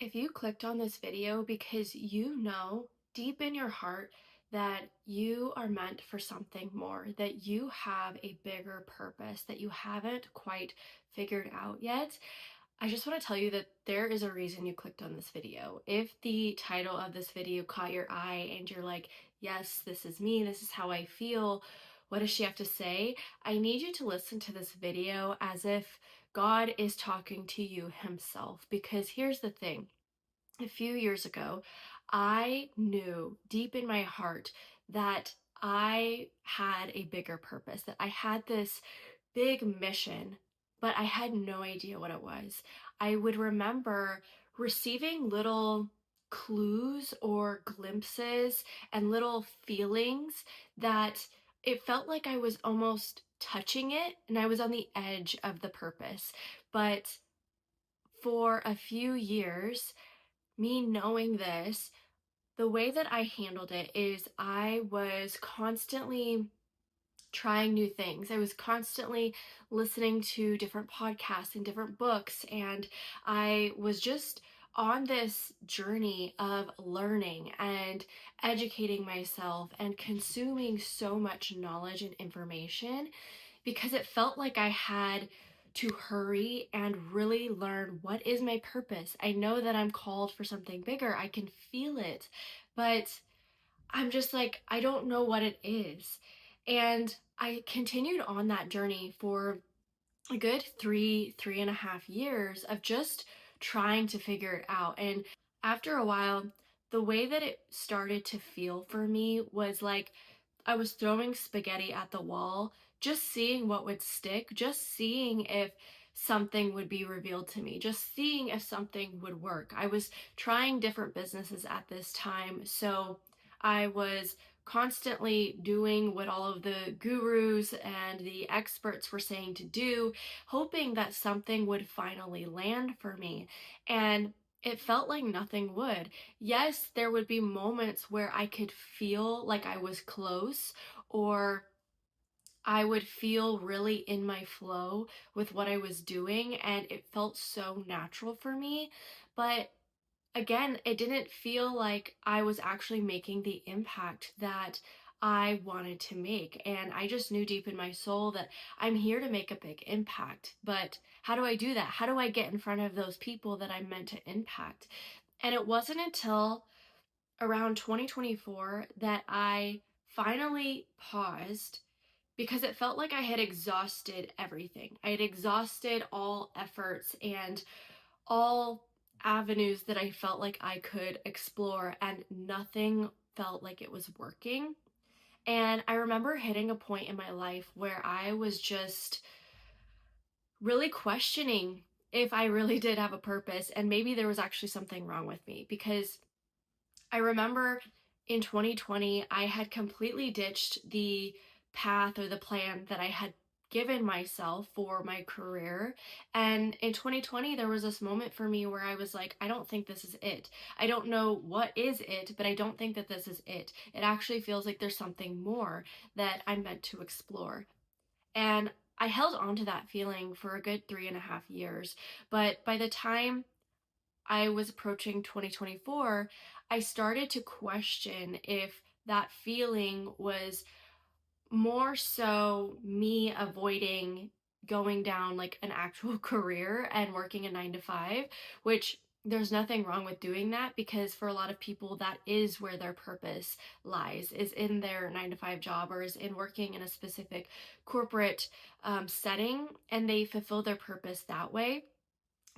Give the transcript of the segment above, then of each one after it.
If you clicked on this video because you know deep in your heart that you are meant for something more, that you have a bigger purpose that you haven't quite figured out yet, I just want to tell you that there is a reason you clicked on this video. If the title of this video caught your eye and you're like, yes, this is me, this is how I feel, what does she have to say? I need you to listen to this video as if God is talking to you himself. Because here's the thing, a few years ago, I knew deep in my heart that I had a bigger purpose, that I had this big mission, but I had no idea what it was. I would remember receiving little clues or glimpses and little feelings that it felt like I was almost touching it and I was on the edge of the purpose. But for a few years, me knowing this, the way that I handled it is I was constantly trying new things. I was constantly listening to different podcasts and different books, and I was just on this journey of learning and educating myself and consuming so much knowledge and information because it felt like I had to hurry and really learn what is my purpose. I know that I'm called for something bigger. I can feel it, but I'm just like, I don't know what it is. And I continued on that journey for a good 3.5 years of just trying to figure it out. And after a while, the way that it started to feel for me was like I was throwing spaghetti at the wall, just seeing what would stick, just seeing if something would be revealed to me, just seeing if something would work. I was trying different businesses at this time, so I was constantly doing what all of the gurus and the experts were saying to do, hoping that something would finally land for me. And it felt like nothing would. Yes, there would be moments where I could feel like I was close, or I would feel really in my flow with what I was doing, and it felt so natural for me. But again, it didn't feel like I was actually making the impact that I wanted to make. And I just knew deep in my soul that I'm here to make a big impact. But how do I do that? How do I get in front of those people that I'm meant to impact? And it wasn't until around 2024 that I finally paused because it felt like I had exhausted everything. I had exhausted all efforts and all avenues that I felt like I could explore, and nothing felt like it was working. And I remember hitting a point in my life where I was just really questioning if I really did have a purpose, and maybe there was actually something wrong with me. Because I remember in 2020, I had completely ditched the path or the plan that I had given myself for my career. And in 2020, there was this moment for me where I was like, I don't think this is it. I don't know what is it, but I don't think that this is it. It actually feels like there's something more that I'm meant to explore. And I held on to that feeling for a good 3.5 years. But by the time I was approaching 2024, I started to question if that feeling was more so me avoiding going down like an actual career and working a 9 to 5, which there's nothing wrong with doing that, because for a lot of people that is where their purpose lies, is in their 9 to 5 job, or is in working in a specific corporate setting, and they fulfill their purpose that way.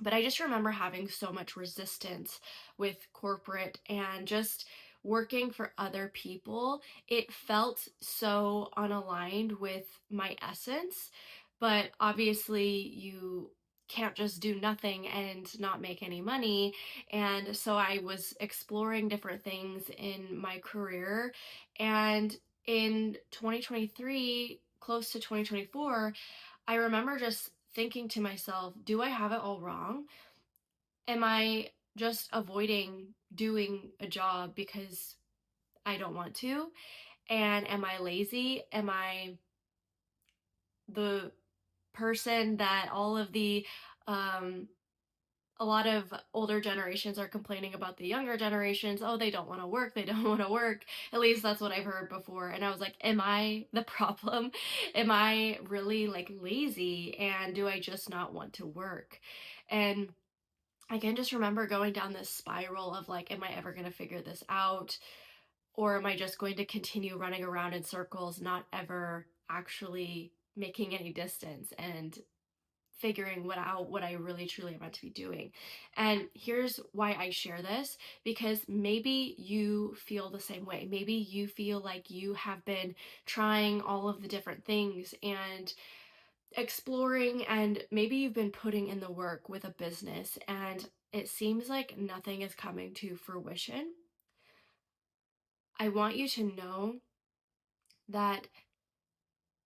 But I just remember having so much resistance with corporate and just working for other people. It felt so unaligned with my essence. But obviously, you can't just do nothing and not make any money. And so I was exploring different things in my career. And in 2023, close to 2024, I remember just thinking to myself, do I have it all wrong? Am I just avoiding doing a job because I don't want to? And am I lazy? Am I the person that um a lot of older generations are complaining about the younger generations. Oh, they don't want to work. They don't want to work. At least that's what I've heard before. And I was like, am I the problem? Am I really like lazy? And do I just not want to work? And I can just remember going down this spiral of like, am I ever going to figure this out? Or am I just going to continue running around in circles, not ever actually making any distance and figuring what I really truly meant to be doing. And here's why I share this, because maybe you feel the same way. Maybe you feel like you have been trying all of the different things and exploring, and maybe you've been putting in the work with a business and it seems like nothing is coming to fruition. I want you to know that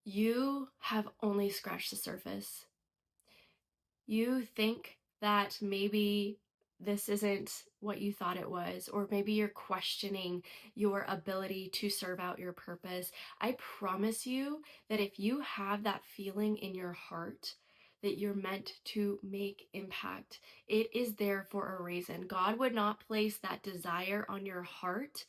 you have only scratched the surface. You think that maybe this isn't what you thought it was, or maybe you're questioning your ability to serve out your purpose. I promise you that if you have that feeling in your heart that you're meant to make impact, it is there for a reason. God would not place that desire on your heart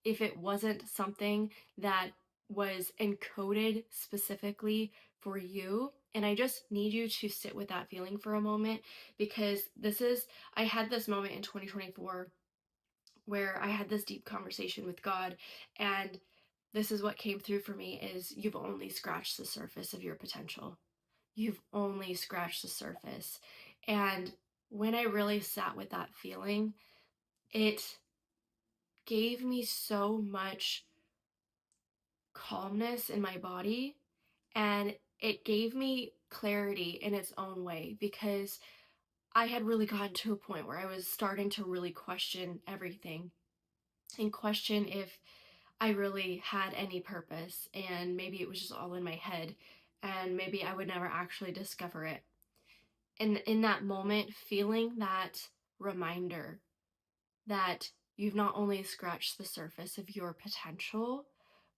if it wasn't something that was encoded specifically for you. And I just need you to sit with that feeling for a moment, because I had this moment in 2024 where I had this deep conversation with God, and this is what came through for me is you've only scratched the surface of your potential. You've only scratched the surface. And when I really sat with that feeling, it gave me so much calmness in my body, and it gave me clarity in its own way, because I had really gotten to a point where I was starting to really question everything and question if I really had any purpose, and maybe it was just all in my head and maybe I would never actually discover it. And in that moment, feeling that reminder that you've not only scratched the surface of your potential,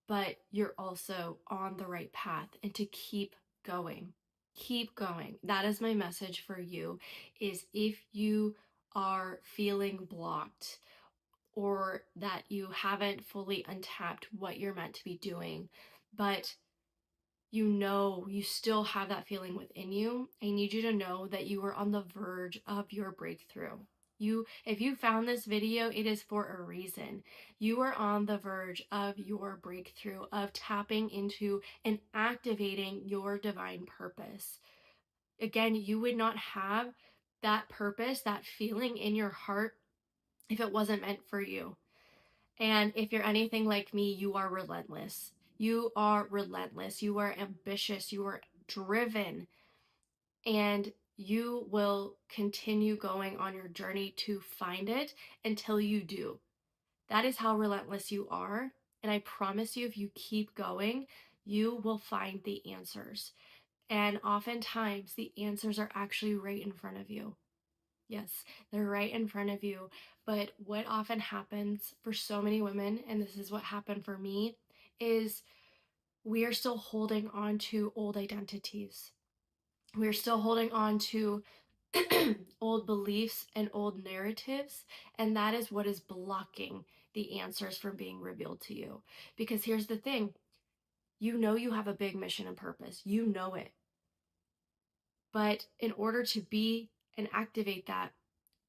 but you're also on the right path, and to keep going. Keep going. That is my message for you, is if you are feeling blocked or that you haven't fully untapped what you're meant to be doing, but you know you still have that feeling within you, I need you to know that you are on the verge of your breakthrough. If you found this video, it is for a reason. You are on the verge of your breakthrough, of tapping into and activating your divine purpose. Again, you would not have that purpose, that feeling in your heart, if it wasn't meant for you. And if you're anything like me, you are relentless. You are relentless. You are ambitious. You are driven. And you will continue going on your journey to find it until you do. That is how relentless you are. And I promise you, if you keep going, you will find the answers. And oftentimes, the answers are actually right in front of you. Yes, they're right in front of you. But what often happens for so many women, and this is what happened for me, is we are still holding on to old identities. We're still holding on to old beliefs and old narratives, and that is what is blocking the answers from being revealed to you. Because here's the thing, you know you have a big mission and purpose, you know it. But in order to be and activate that,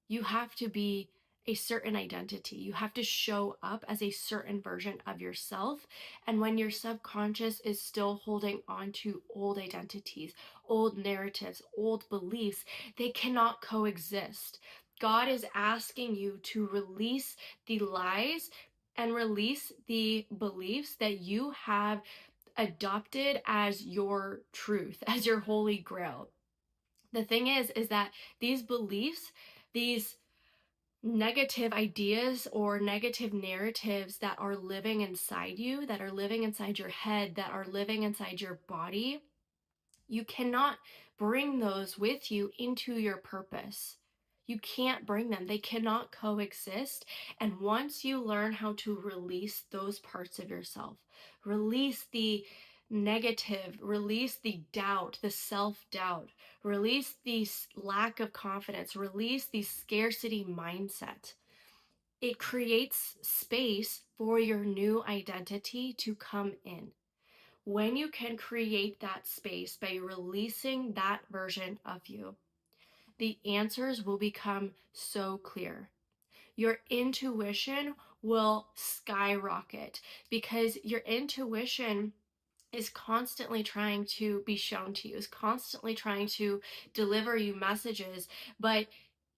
you have to be a certain identity. You have to show up as a certain version of yourself. And when your subconscious is still holding on to old identities, old narratives, old beliefs, they cannot coexist. God is asking you to release the lies and release the beliefs that you have adopted as your truth, as your holy grail. The thing is that these beliefs, these negative ideas or negative narratives that are living inside you, that are living inside your head, that are living inside your body, you cannot bring those with you into your purpose. You can't bring them. They cannot coexist. And once you learn how to release those parts of yourself, release the negative, release the doubt, the self-doubt, release the lack of confidence, release the scarcity mindset. It creates space for your new identity to come in. When you can create that space by releasing that version of you, the answers will become so clear. Your intuition will skyrocket because your intuition is constantly trying to be shown to you, is constantly trying to deliver you messages, but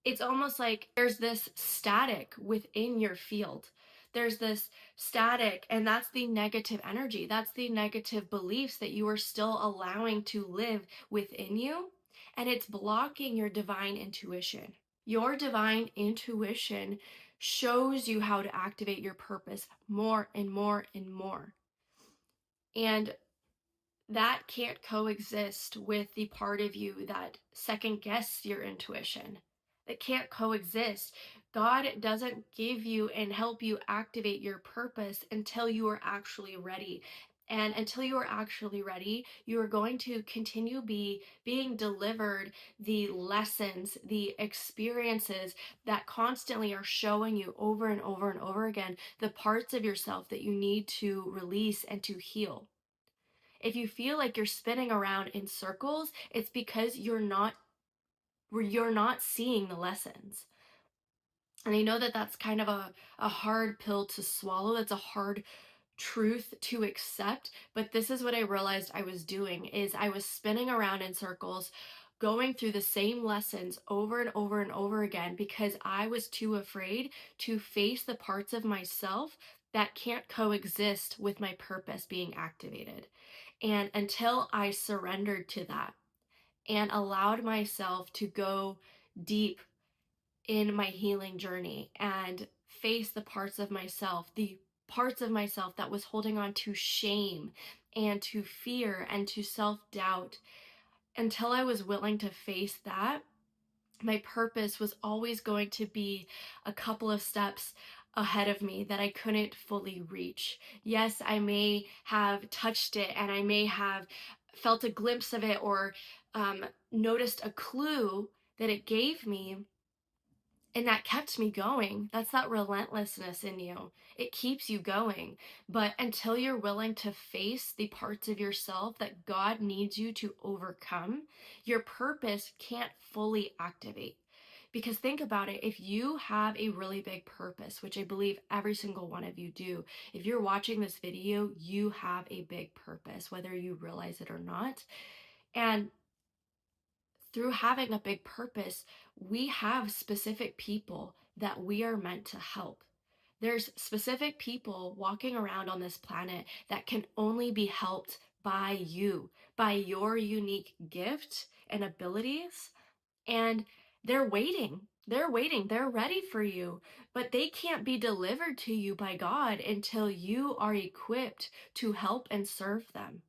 it's almost like there's this static within your field. There's this static, and that's the negative energy. That's the negative beliefs that you are still allowing to live within you, and it's blocking your divine intuition. Your divine intuition shows you how to activate your purpose more and more and more. And that can't coexist with the part of you that second guess your intuition. It can't coexist. God doesn't give you and help you activate your purpose until you are actually ready. And until you are actually ready, you are going to continue being delivered the lessons, the experiences that constantly are showing you over and over and over again the parts of yourself that you need to release and to heal. If you feel like you're spinning around in circles, it's because you're not seeing the lessons. And I know that that's kind of a hard pill to swallow. That's a hard truth to accept, but this is what I realized I was doing is I was spinning around in circles, going through the same lessons over and over and over again because I was too afraid to face the parts of myself that can't coexist with my purpose being activated. And until I surrendered to that and allowed myself to go deep in my healing journey and face the parts of myself, that was holding on to shame and to fear and to self-doubt, until I was willing to face that, my purpose was always going to be a couple of steps ahead of me that I couldn't fully reach. Yes, I may have touched it and I may have felt a glimpse of it or noticed a clue that it gave me, and that kept me going. That's that relentlessness in you. It keeps you going. But until you're willing to face the parts of yourself that God needs you to overcome, your purpose can't fully activate. Because think about it, if you have a really big purpose, which I believe every single one of you do, if you're watching this video, you have a big purpose, whether you realize it or not. And through having a big purpose, we have specific people that we are meant to help. There's specific people walking around on this planet that can only be helped by you, by your unique gift and abilities. And they're waiting. They're waiting. They're ready for you. But they can't be delivered to you by God until you are equipped to help and serve them.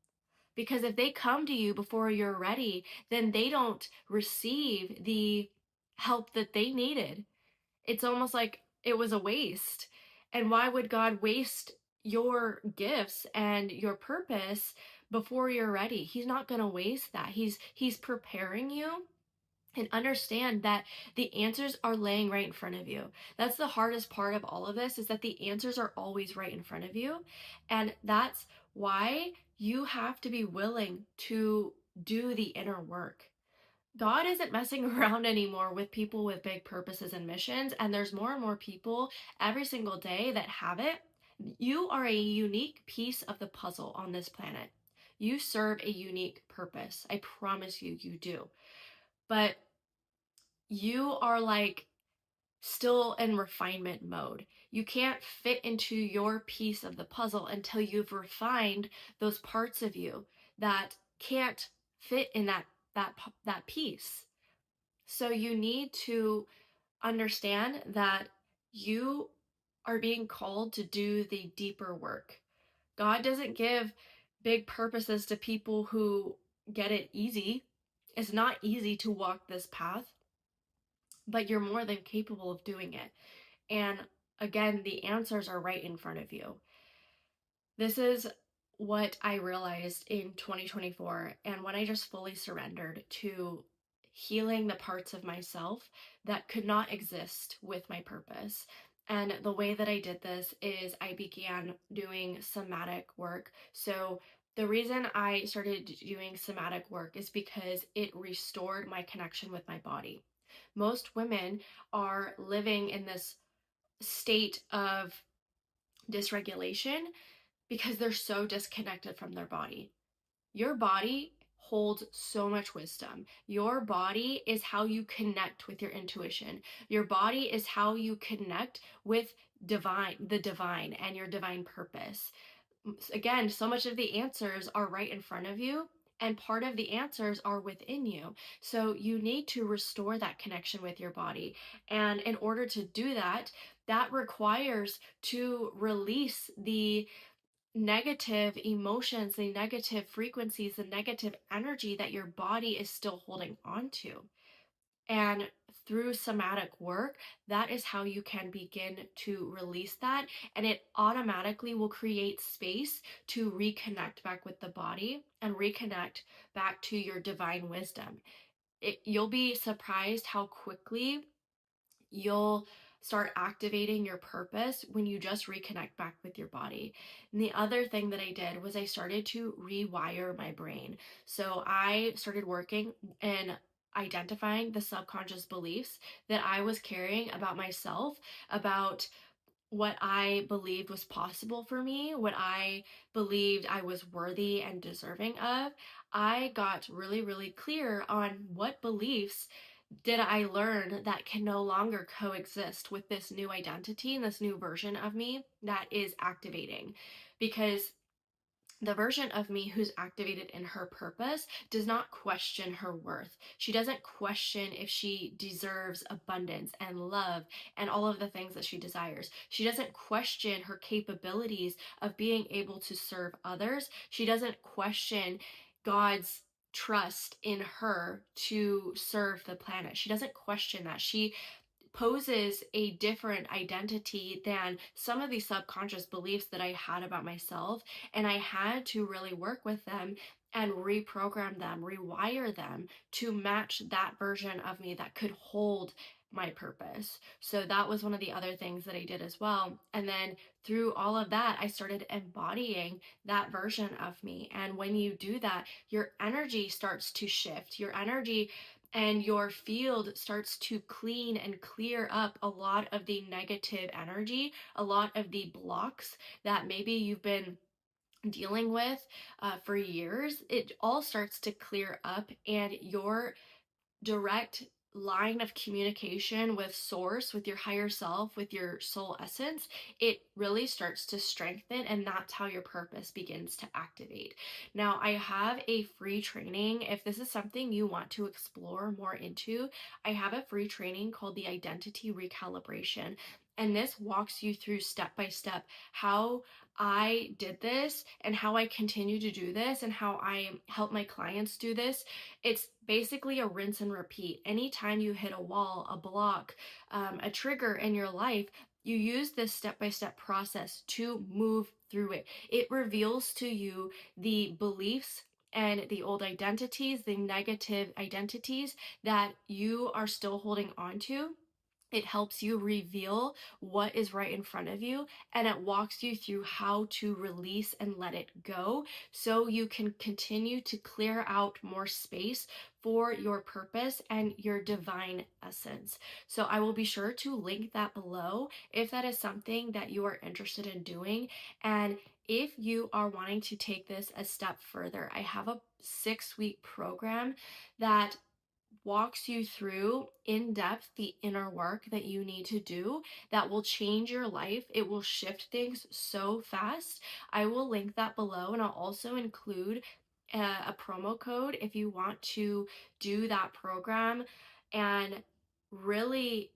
Because if they come to you before you're ready, then they don't receive the help that they needed. It's almost like it was a waste. And why would God waste your gifts and your purpose before you're ready? He's not going to waste that. He's preparing you. And understand that the answers are laying right in front of you. That's the hardest part of all of this, is that the answers are always right in front of you. And that's why you have to be willing to do the inner work. God isn't messing around anymore with people with big purposes and missions, and there's more and more people every single day that have it. You are a unique piece of the puzzle on this planet. You serve a unique purpose. I promise you, you do. But you are like still in refinement mode. You can't fit into your piece of the puzzle until you've refined those parts of you that can't fit in that piece. So you need to understand that you are being called to do the deeper work. God doesn't give big purposes to people who get it easy. It's not easy to walk this path, but you're more than capable of doing it. And again, the answers are right in front of you. This is what I realized in 2024 and when I just fully surrendered to healing the parts of myself that could not exist with my purpose. And the way that I did this is I began doing somatic work. So, the reason I started doing somatic work is because it restored my connection with my body. Most women are living in this state of dysregulation because they're so disconnected from their body. Your body holds so much wisdom. Your body is how you connect with your intuition. Your body is how you connect with the divine and your divine purpose. Again, so much of the answers are right in front of you, and part of the answers are within you. So you need to restore that connection with your body. And in order to do that, that requires to release the negative emotions, the negative frequencies, the negative energy that your body is still holding on to. And through somatic work, that is how you can begin to release that. And it automatically will create space to reconnect back with the body and reconnect back to your divine wisdom. You'll be surprised how quickly you'll start activating your purpose when you just reconnect back with your body. And the other thing that I did was I started to rewire my brain. So I started working in identifying the subconscious beliefs that I was carrying about myself, about what I believed was possible for me, what I believed I was worthy and deserving of. I got really, really clear on what beliefs did I learn that can no longer coexist with this new identity and this new version of me that is activating. Because the version of me who's activated in her purpose does not question her worth. She doesn't question if she deserves abundance and love and all of the things that she desires. She doesn't question her capabilities of being able to serve others. She doesn't question God's trust in her to serve the planet. She doesn't question that. She poses a different identity than some of these subconscious beliefs that I had about myself. And I had to really work with them and reprogram them, rewire them to match that version of me that could hold my purpose. So that was one of the other things that I did as well. And then through all of that, I started embodying that version of me. And when you do that, your energy starts to shift. Your energy and your field starts to clean and clear up a lot of the negative energy, a lot of the blocks that maybe you've been dealing with for years. It all starts to clear up, and your direct line of communication with source, with your higher self, with your soul essence, it really starts to strengthen, and that's how your purpose begins to activate. Now, I have a free training. If this is something you want to explore more into, I have a free training called the Identity Recalibration. And this walks you through step by step how I did this and how I continue to do this and how I help my clients do this. It's basically a rinse and repeat. Anytime you hit a wall, a block, a trigger in your life, you use this step by step process to move through it. It reveals to you the beliefs and the old identities, the negative identities that you are still holding on to. It helps you reveal what is right in front of you, and it walks you through how to release and let it go so you can continue to clear out more space for your purpose and your divine essence. So I will be sure to link that below if that is something that you are interested in doing. And if you are wanting to take this a step further, I have a 6-week program that walks you through in depth the inner work that you need to do that will change your life. It will shift things so fast. I will link that below, and I'll also include a promo code if you want to do that program and really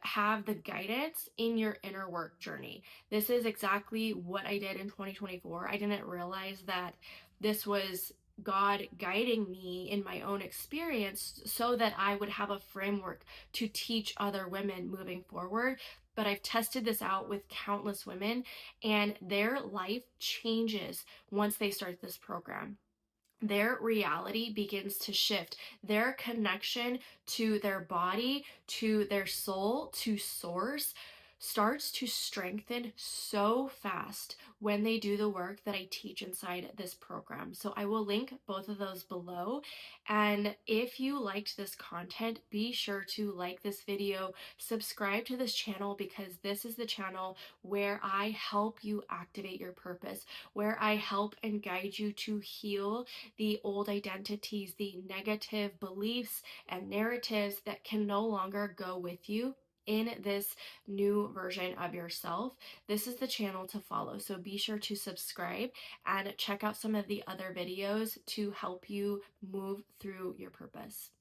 have the guidance in your inner work journey. This is exactly what I did in 2024. I didn't realize that this was God guiding me in my own experience so that I would have a framework to teach other women moving forward. but I've tested this out with countless women, and their life changes once they start this program. Their reality begins to shift. Their connection to their body, to their soul, to source starts to strengthen so fast when they do the work that I teach inside this program. So I will link both of those below. And if you liked this content, be sure to like this video, subscribe to this channel, because this is the channel where I help you activate your purpose, where I help and guide you to heal the old identities, the negative beliefs and narratives that can no longer go with you in this new version of yourself. This is the channel to follow. So be sure to subscribe and check out some of the other videos to help you move through your purpose.